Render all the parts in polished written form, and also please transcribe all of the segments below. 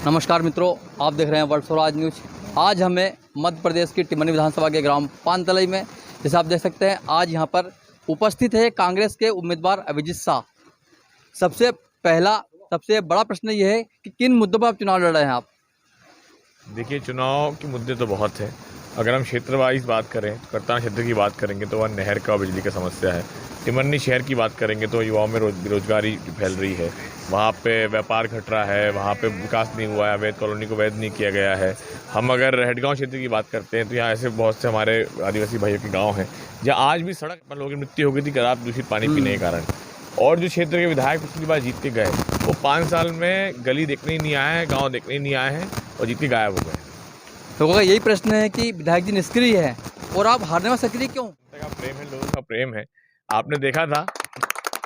नमस्कार मित्रों, आप देख रहे हैं वर्ल्ड स्वराज न्यूज। आज हमें मध्य प्रदेश की टिमरनी विधानसभा के ग्राम पानतलई में, जैसे आप देख सकते हैं, आज यहां पर उपस्थित है कांग्रेस के उम्मीदवार अभिजीत शाह। सबसे बड़ा प्रश्न ये है कि किन मुद्दों पर आप चुनाव लड़ रहे हैं आप? देखिए, चुनाव के मुद्दे तो बहुत हैं। अगर हम क्षेत्र वाइज बात करें, करताना क्षेत्र की बात करेंगे तो वह नहर का बिजली का समस्या है। टिमरनी शहर की बात करेंगे तो युवाओं में बेरोजगारी फैल रही है, वहाँ पे व्यापार घट रहा है, वहाँ पे विकास नहीं हुआ है, अवैध कॉलोनी को वैध नहीं किया गया है। हम अगर हेडगांव क्षेत्र की बात करते हैं तो यहाँ ऐसे बहुत से हमारे आदिवासी भाइयों के गाँव हैं जहाँ आज भी सड़क पर लोगों की मृत्यु हो गई थी खराब दूषित पानी पीने के कारण। और जो क्षेत्र के विधायक पिछली बार जीत के गए, वो 5 साल में गली देखने ही नहीं आए हैं, गाँव देखने ही नहीं आए हैं और जीत के गायब हो गए। लोगों का यही प्रश्न है कि विधायक जी निष्क्रिय है और आप हारने में सक्रिय क्यों? जनता का प्रेम है, लोगों का प्रेम है। आपने देखा था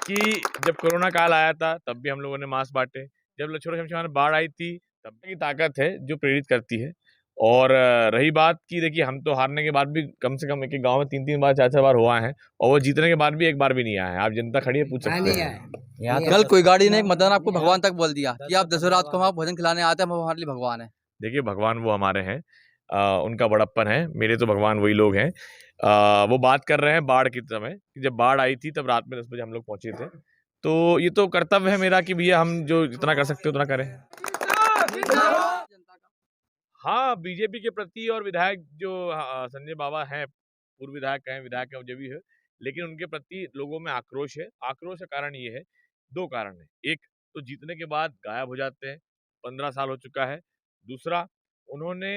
कि जब कोरोना काल आया था तब भी हम लोगों ने मास्क बांटे, जब लक्ष्मण शमशान में बाढ़ आई थी तब की ताकत है जो प्रेरित करती है। और रही बात कि देखिए, हम तो हारने के बाद भी कम से कम एक गांव में 3-3 बार 4-4 बार हुआ है और वो जीतने के बाद भी एक बार भी नहीं आया है। आप जनता खड़ी है, पूछ सकते हैं। कल कोई गाड़ी ने एक मतदान आपको भगवान तक बोल दिया कि आप 10 रात को हम भोजन खिलाने आते हैं, हम हमारे लिए भगवान है। देखिए, भगवान वो हमारे हैं, उनका बड़प्पन है, मेरे तो भगवान वही लोग हैं। वो बात कर रहे हैं बाढ़ के समय, जब बाढ़ आई थी तब रात में 10 बजे हम लोग पहुंचे थे। तो ये तो कर्तव्य है मेरा कि भैया हम जो जितना कर सकते उतना करें। हाँ, बीजेपी के प्रति और विधायक जो संजय बाबा हैं, पूर्व विधायक हैं जो भी है, लेकिन उनके प्रति लोगों में आक्रोश है। आक्रोश का कारण ये है, 2 कारण है। एक तो जीतने के बाद गायब हो जाते हैं, 15 साल हो चुका है। दूसरा, उन्होंने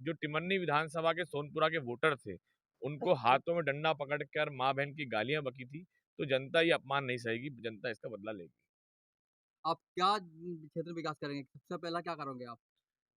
जो टिमरनी विधानसभा के सोनपुरा के वोटर थे, उनको हाथों में डंडा पकड़कर माँ बहन की गालियां बकी थी। तो जनता ये अपमान नहीं सहेगी, जनता इसका बदला लेगी। आप क्या क्षेत्र में विकास करेंगे? सबसे पहला क्या करोगे आप?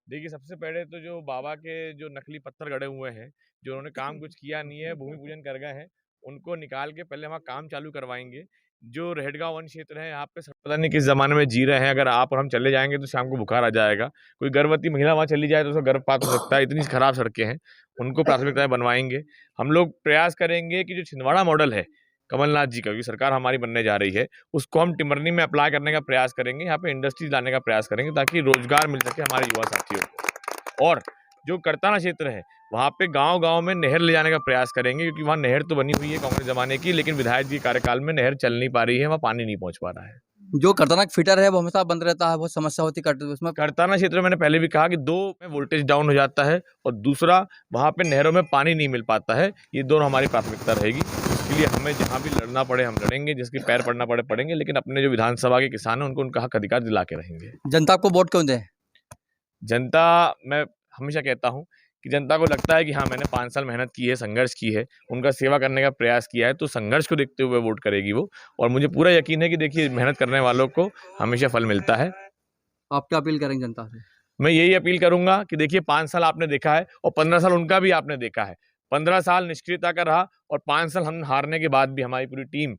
देखिए, सबसे पहले तो जो बाबा के जो नकली पत्थर गड़े हुए हैं, जो उन्होंने काम कुछ किया नहीं है, भूमि पूजन कर गए हैं, उनको निकाल के पहले वहाँ काम चालू करवाएँगे। जो रेहडगाँव वन क्षेत्र है, यहाँ पे पता नहीं किस ज़माने में जी रहे हैं, अगर आप और हम चले जाएँगे तो शाम को बुखार आ जाएगा। कोई गर्भवती महिला वहाँ चली जाए तो उसका गर्भपात हो सकता है, इतनी खराब सड़कें हैं, उनको प्राथमिकताएँ बनवाएँगे। हम लोग प्रयास करेंगे कि जो छिंदवाड़ा मॉडल है, कमलनाथ जी का, क्योंकि सरकार हमारी बनने जा रही है, उसको हम टिमरनी में अप्लाई करने का प्रयास करेंगे, यहाँ पे इंडस्ट्रीज़ लाने का प्रयास करेंगे ताकि रोज़गार मिल सके हमारे युवा साथियों को। और जो करताना क्षेत्र है, वहाँ पे गाँव-गाँव में नहर ले जाने का प्रयास करेंगे, क्योंकि वहाँ नहर तो बनी हुई है कांग्रेस ज़माने की, लेकिन विधायक जी के कार्यकाल में नहर चल नहीं पा रही है, वहाँ पानी नहीं पहुँच पा रहा है। जो करताना फिटर है वो हमेशा बंद रहता है, बहुत समस्या होती है उसमें। करताना क्षेत्र में मैंने पहले भी कहा कि 2 में वोल्टेज डाउन हो जाता है और दूसरा वहाँ पे नहरों में पानी नहीं मिल पाता है। ये दोनों हमारी प्राथमिकता रहेगी। इसके लिए हमें जहाँ भी लड़ना पड़े हम लड़ेंगे, जिसके पैर पड़ना पड़े पड़ेंगे, लेकिन अपने जो विधानसभा के किसान हैं उनको उनका हक अधिकार दिला के रहेंगे। जनता आपको वोट क्यों दे? जनता, मैं हमेशा कहता हूँ कि जनता को लगता है कि हाँ, मैंने 5 साल मेहनत की है, संघर्ष की है, उनका सेवा करने का प्रयास किया है, तो संघर्ष को देखते हुए वोट करेगी वो। और मुझे पूरा यकीन है कि देखिए, मेहनत करने वालों को हमेशा फल मिलता है। आप क्या अपील करेंगे जनता से? मैं यही अपील करूंगा कि देखिए, 5 साल आपने देखा है और 15 साल उनका भी आपने देखा है। 15 साल निष्क्रियता का रहा और 5 साल हम हारने के बाद भी हमारी पूरी टीम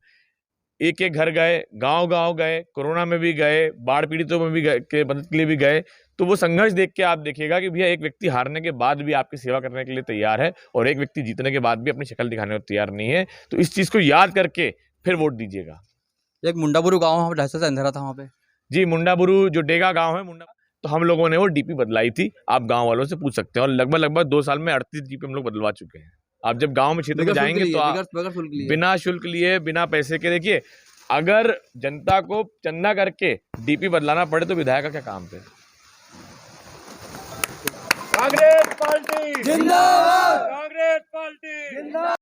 एक-एक घर गए, गाँव-गाँव गए, कोरोना में भी गए, बाढ़ पीड़ितों में भी गए, के मदद के लिए भी गए। तो वो संघर्ष देख के आप देखिएगा कि भैया, एक व्यक्ति हारने के बाद भी आपकी सेवा करने के लिए तैयार है और एक व्यक्ति जीतने के बाद भी अपनी शक्ल दिखाने को तैयार नहीं है। तो इस चीज़ को याद करके फिर वोट दीजिएगा। एक मुंडाबुरु गाँव है, ढाई से अंधेरा था वहाँ पे। जी, मुंडाबुरु जो डेगा गाँव है, तो हम लोगों ने वो डीपी बदलाई थी। आप गाँव वालों से पूछ सकते हैं और लगभग 2 साल में 38 डीपी हम लोग बदलवा चुके हैं। आप जब गाँव में क्षेत्र में जाएँगे तो आप बिना शुल्क लिए, बिना पैसे के, देखिए, अगर जनता को चंदा करके डीपी बदलाना पड़े तो विधायक का क्या काम है? कांग्रेस पार्टी जिंदाबाद! कांग्रेस पार्टी जिंदाबाद!